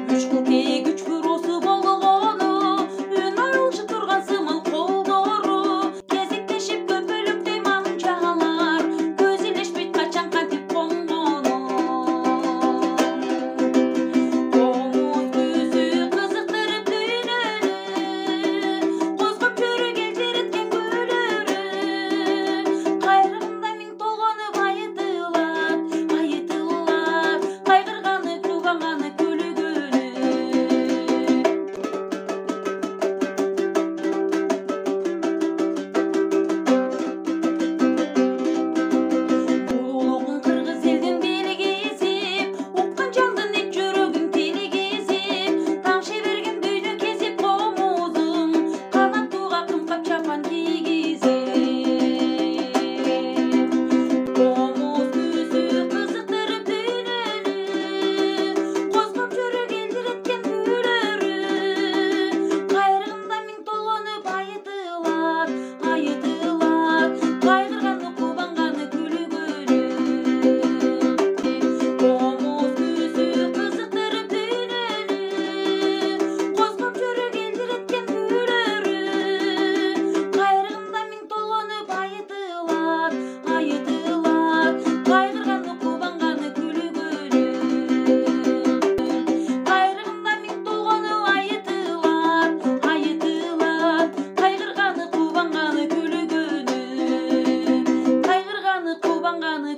Үч кыл кээ күч бюросу болгону, үн алчы турган сымыл колдору, кезектешип көпөлүктөй манчалар, көз илешпейт качан кантип конгону. Комуз көзү кызыктырып дүйнөнү, козгоп жүрөк элдиреткен күлөрү, кайрыгында миң толгонуп айытылат, кайгырганы, кубанганы, күлгөнү. Улугун кыргыз элдин бели кезип, уккан жандын эч жүрөгүн тели кезип, таң шеберген дүйнө кезип комузум, канаттууга кымкап чапан кийгизип. Комуз көзү кызыктырып дүйнөнү, козгоп жүрөк элдиреткен күлөрү, кайрыгында миң толгонуп айытылат, кайгырганы, кубанганы, күлгөнү. Комуз көзү кызыктырып дүйнөнү, козгоп жүрөк элдиреткен күлөрү, кайрыгында миң толгонуп айытылат, кайгырганы, кубанганы, күлгөнү. Кайрыгында миң толгонуп айытылат, кайгырганы, кубанганы, күлгөнү. Кайгырганы, кубанганы,